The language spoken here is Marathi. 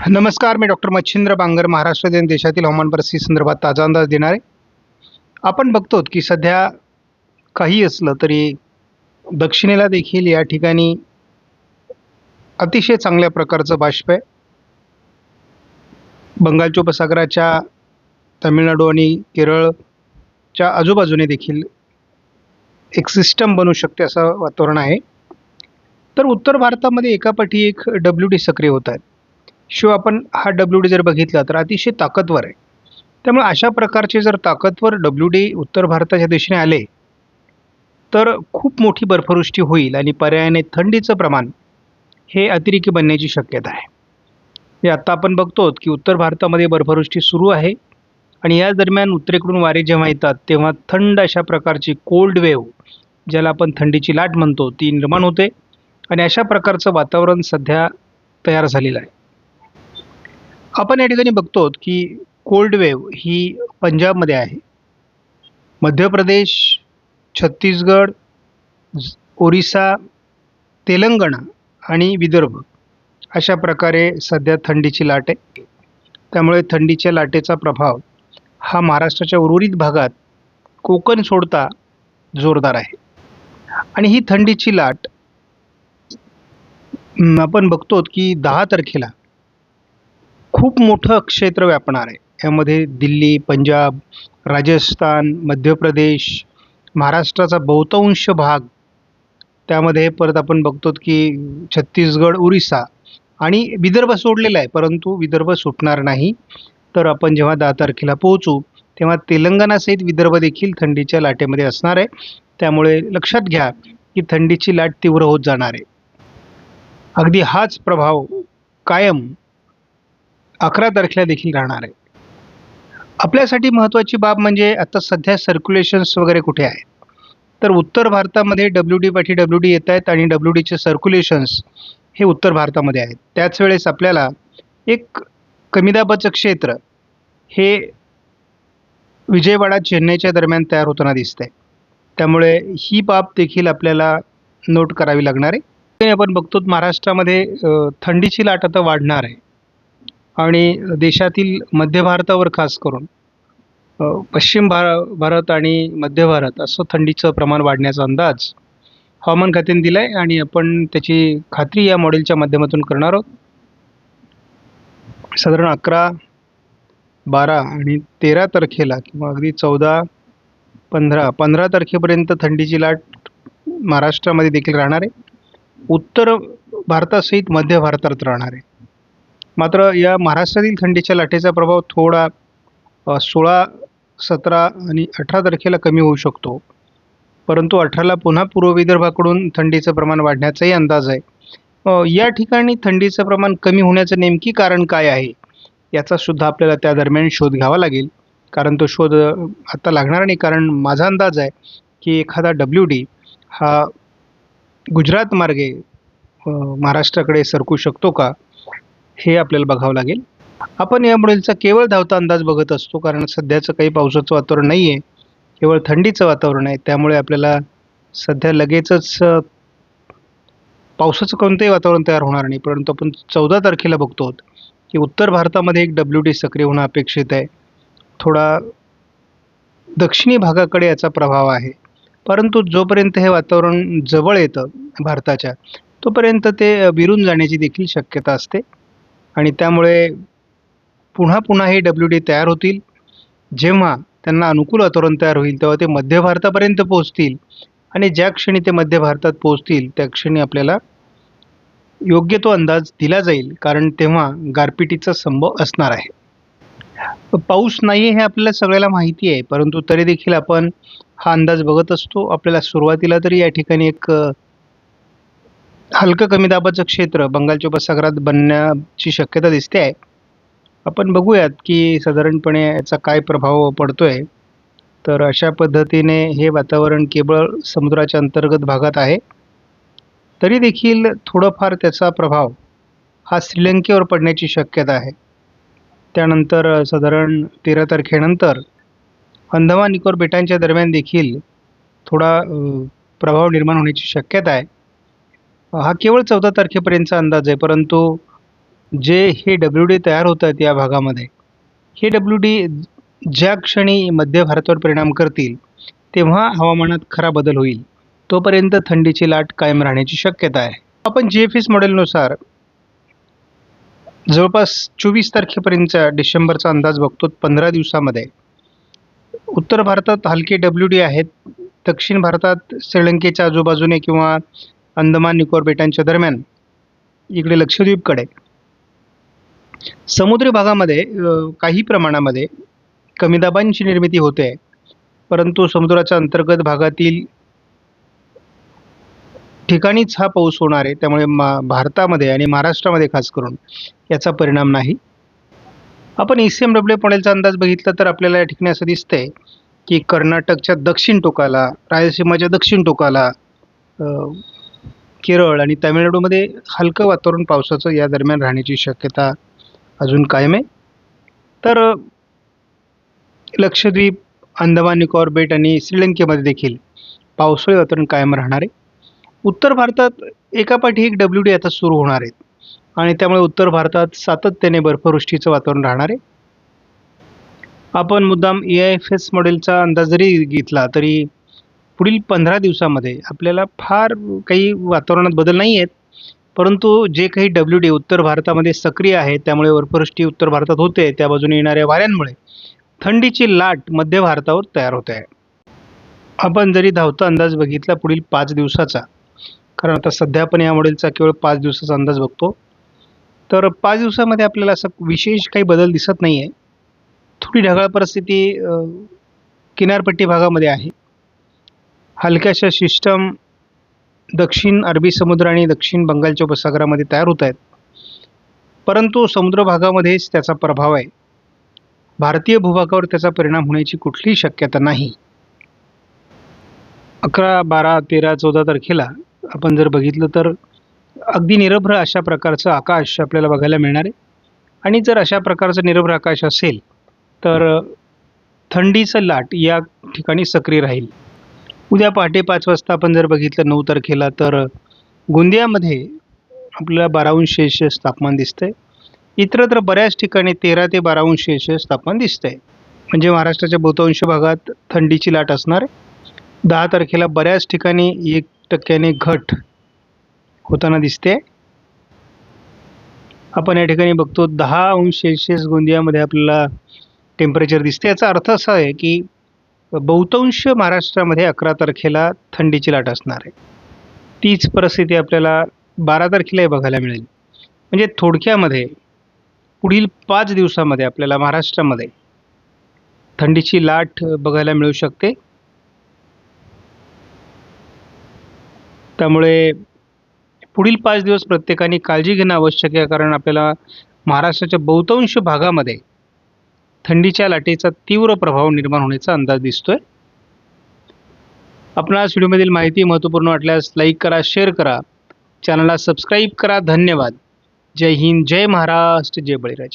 नमस्कार, मी डॉक्टर मच्छिंद्र बांगर, महाराष्ट्र आणि देशातील हवामान परिस्थिती संदर्भात ताजा अंदाज देणार आहे. आपण बघतो की सध्या काही असलं तरी दक्षिणेला देखील या ठिकाणी अतिशय चांगल्या प्रकारचं बाष्प आहे. बंगालच्या उपसागराच्या तामिळनाडू आणि केरळच्या आजूबाजूने देखील एक सिस्टम बनू शकते असं वातावरण आहे. तर उत्तर भारतामध्ये एकापाठी एक WD सक्रिय होत आहेत. शिवाय आपण हा WD जर बघितला तर अतिशय ताकदवर आहे. त्यामुळे अशा प्रकारचे जर ताकदवर WD उत्तर भारताच्या दिशेने आले तर खूप मोठी बर्फवृष्टी होईल आणि पर्यायाने थंडीचं प्रमाण हे अतिरेकी बनण्याची शक्यता आहे. हे आता आपण बघतो की उत्तर भारतामध्ये बर्फवृष्टी सुरू आहे आणि या दरम्यान उत्तरेकडून वारे जेव्हा येतात तेव्हा थंड अशा प्रकारची कोल्ड वेव्ह, ज्याला आपण थंडीची लाट म्हणतो, ती निर्माण होते आणि अशा प्रकारचं वातावरण सध्या तयार झालेलं आहे. आपण या ठिकाणी बघतो की कोल्ड वेव्ह ही पंजाबमध्ये आहे. मध्य प्रदेश, छत्तीसगड, ओरिसा, तेलंगणा आणि विदर्भ अशा प्रकारे सध्या थंडीची लाट आहे. त्यामुळे थंडीच्या लाटेचा प्रभाव हा महाराष्ट्राच्या उर्वरित भागात कोकण सोडता जोरदार आहे. आणि ही थंडीची लाट आपण बघतो की 10 तारखेला खूप मोठं क्षेत्र व्यापणार आहे. यामध्ये दिल्ली, पंजाब, राजस्थान, मध्य प्रदेश, महाराष्ट्राचा बहुतांश भाग, त्यामध्ये परत आपण बघतो की छत्तीसगड, ओरिसा आणि विदर्भ सोडलेला आहे, परंतु विदर्भ सुटणार नाही. तर आपण जेव्हा 10 तारखेला पोहोचू तेव्हा तेलंगणासहित विदर्भ देखील थंडीच्या लाटेमध्ये असणार आहे. त्यामुळे लक्षात घ्या की थंडीची लाट तीव्र होत जाणार आहे. अगदी हाच प्रभाव कायम 11 तारखेला देखील राहणार आहे. आपल्यासाठी महत्त्वाची बाब म्हणजे आता सध्या सर्क्युलेशन्स वगैरे कुठे आहेत. तर उत्तर भारतामध्ये WD पाठी WD येत आहेत आणि WDचे सर्क्युलेशन्स हे उत्तर भारतामध्ये आहेत. त्याच वेळेस आपल्याला एक कमी दाबाचं क्षेत्र हे विजयवाडा चेन्नईच्या दरम्यान तयार होताना दिसतंय. त्यामुळे ही बाब देखील आपल्याला नोट करावी लागणार आहे. आपण बघतो महाराष्ट्रामध्ये थंडीची लाट आता वाढणार आहे आणि देशातील मध्य भारतावर खास करून पश्चिम भारत आणि मध्य भारत असं थंडीचं प्रमाण वाढण्याचा अंदाज हवामान खात्याने दिला आहे आणि आपण त्याची खात्री या मॉडेलच्या माध्यमातून करणार आहोत. साधारण 11, 12 आणि 13 तारखेला किंवा अगदी 14, 15 तारखेपर्यंत थंडीची लाट महाराष्ट्रामध्ये देखील राहणार आहे. उत्तर भारतासहित मध्य भारतात राहणार आहे. मात्र या महाराष्ट्रातील थंडीच्या लाटेचा प्रभाव थोडा 16, 17 आणि 18 तारखेला कमी होऊ शकतो, परंतु 18ला पुन्हा पूर्व विदर्भाकडून थंडीचं प्रमाण वाढण्याचाही अंदाज आहे. या ठिकाणी थंडीचं प्रमाण कमी होण्याचं नेमकी कारण काय आहे याचा सुद्धा आपल्याला त्या दरम्यान शोध घ्यावा लागेल. कारण तो शोध आता लागणार नाही, कारण माझा अंदाज आहे की एखादा WD हा गुजरात मार्गे महाराष्ट्राकडे सरकू शकतो का हे आपल्याला बघावं लागेल. आपण या मॉडेलचा केवळ धावता अंदाज बघत असतो, कारण सध्याचं काही पावसाचं वातावरण नाही आहे, केवळ थंडीचं वातावरण आहे. त्यामुळे आपल्याला सध्या लगेचच पावसाचं कोणतंही वातावरण तयार होणार नाही. परंतु आपण 14 तारखेला बघतो की उत्तर भारतामध्ये एक WD सक्रिय होणं अपेक्षित आहे. थोडा दक्षिणी भागाकडे याचा प्रभाव आहे, परंतु जोपर्यंत हे वातावरण जवळ येतं भारताच्या तोपर्यंत ते विरून जाण्याची देखील शक्यता असते आणि त्यामुळे पुन्हा पुन्हा हे WD तयार होतील. जेव्हा त्यांना अनुकूल वातावरण तयार होईल तेव्हा ते मध्य भारतापर्यंत पोहोचतील आणि ज्या क्षणी ते मध्य भारतात पोहोचतील त्या क्षणी आपल्याला योग्य तो अंदाज दिला जाईल, कारण तेव्हा गारपिटीचा संभव असणार आहे. पाऊस नाही हे आपल्याला सगळ्याला माहिती आहे, परंतु तरी देखील आपण हा अंदाज बघत असतो. आपल्याला सुरुवातीला तरी या ठिकाणी एक हलकं कमी दाबाचं क्षेत्र बंगालच्या उपसागरात बनण्याची शक्यता दिसते आहे. आपण बघूयात की साधारणपणे याचा काय प्रभाव पडतोय. तर अशा पद्धतीने हे वातावरण केवळ समुद्राच्या अंतर्गत भागात आहे, तरी देखील थोडंफार त्याचा प्रभाव हा श्रीलंकेवर पडण्याची शक्यता आहे. त्यानंतर साधारण 13 तारखेनंतर अंदमान निकोबार बेटांच्या दरम्यान देखील थोडा प्रभाव निर्माण होण्याची शक्यता आहे. हा केवळ 14 तारखेपर्यंतचा अंदाज आहे, परंतु जे हे WD तयार होतात या भागामध्ये, हे WD ज्या क्षणी मध्य भारतावर परिणाम करतील तेव्हा हवामानात खरा बदल होईल. तोपर्यंत थंडीची लाट कायम राहण्याची शक्यता आहे. आपण GFS मॉडेलनुसार जवळपास 24 तारखेपर्यंतचा डिसेंबरचा अंदाज बघतो. 15 दिवसामध्ये उत्तर भारतात हलके WD आहेत. दक्षिण भारतात श्रीलंकेच्या आजूबाजूने किंवा अंदमान निकोबार बेटांच्या दरम्यान, इकडे लक्षद्वीपकडे समुद्री भागामध्ये काही प्रमाणामध्ये कमी दाबांची निर्मिती होते, परंतु समुद्राच्या अंतर्गत भागातील ठिकाणीच हा पाऊस होणार आहे. त्यामुळे भारतामध्ये आणि महाराष्ट्रामध्ये खास करून याचा परिणाम नाही. आपण ECMWF मॉडेलचा अंदाज बघितला तर आपल्याला या ठिकाणी असं दिसतंय की कर्नाटकच्या दक्षिण टोकाला, रायलसीमाच्या दक्षिण टोकाला, केरळ आणि तामिळनाडूमध्ये हलकं वातावरण पावसाचं या दरम्यान राहण्याची शक्यता अजून कायम आहे. तर लक्षद्वीप, अंदमान निकोबार बेट आणि श्रीलंकेमध्ये देखील पावसाळी वातावरण कायम राहणार आहे. उत्तर भारतात एकापाठी एक WD आता सुरू होणार आहेत आणि त्यामुळे उत्तर भारतात सातत्याने बर्फवृष्टीचं वातावरण राहणार आहे. आपण मुद्दाम EIFS मॉडेलचा अंदाज जरी घेतला तरी पुढील 15 दिवसामध्ये आपल्याला फार काही वातावरणात बदल नाही आहेत, परंतु जे काही WD उत्तर भारतामध्ये सक्रिय आहे त्यामुळे बर्फवृष्टी उत्तर भारतात होते. त्या बाजूने येणाऱ्या वाऱ्यांमुळे थंडीची लाट मध्य भारतावर तयार होते आहे. आपण जरी धावता अंदाज बघितला पुढील 5 दिवसाचा, कारण आता सध्या आपण या मॉडेलचा केवळ 5 दिवसाचा अंदाज बघतो, तर 5 दिवसामध्ये आपल्याला असं विशेष काही बदल दिसत नाही आहे. थोडी ढगाळ परिस्थिती किनारपट्टी भागामध्ये आहे. हलक्याशा सिस्टम दक्षिण अरबी समुद्र आणि दक्षिण बंगालच्या उपसागरामध्ये तयार होत आहेत, परंतु समुद्र भागामध्येच त्याचा प्रभाव आहे. भारतीय भूभागावर त्याचा परिणाम होण्याची कुठलीही शक्यता नाही. 11, 12, 13, 14 तारखेला आपण जर बघितलं तर अगदी निरभ्र अशा प्रकारचं आकाश आपल्याला बघायला मिळणार आहे. आणि जर अशा प्रकारचं निरभ्र आकाश असेल तर थंडीचं लाट या ठिकाणी सक्रिय राहील. उद्या पहाटे 5 वाजता आपण जर बघितलं 9 तारखेला तर गोंदियामध्ये आपल्याला 12°C तापमान दिसतंय. इतरत्र बऱ्याच ठिकाणी 13 ते 12°C तापमान दिसतंय. म्हणजे महाराष्ट्राच्या बहुतांश भागात थंडीची लाट असणार आहे. 10 तारखेला बऱ्याच ठिकाणी 1% घट होताना दिसते. आपण या ठिकाणी बघतो 10°C गोंदियामध्ये आपल्याला टेम्परेचर दिसते. याचा अर्थ असा आहे की बहुतांश महाराष्ट्रामध्ये 11 तारखेला थंडीची लाट असणार आहे. तीच परिस्थिती आपल्याला 12 तारखेलाही बघायला मिळेल. म्हणजे थोडक्यामध्ये पुढील 5 दिवसामध्ये आपल्याला महाराष्ट्रामध्ये थंडीची लाट बघायला मिळू शकते. त्यामुळे पुढील 5 दिवस प्रत्येकाने काळजी घेणं आवश्यक आहे, कारण आपल्याला महाराष्ट्राच्या बहुतांश भागामध्ये थंडीच्या लाटेचा तीव्र प्रभाव निर्माण होण्याचा अंदाज दिसतोय. आपणास व्हिडिओमधील माहिती महत्त्वपूर्ण वाटल्यास लाईक करा, शेअर करा, चॅनलला सबस्क्राईब करा. धन्यवाद. जय हिंद, जय महाराष्ट्र, जय बळीराजा.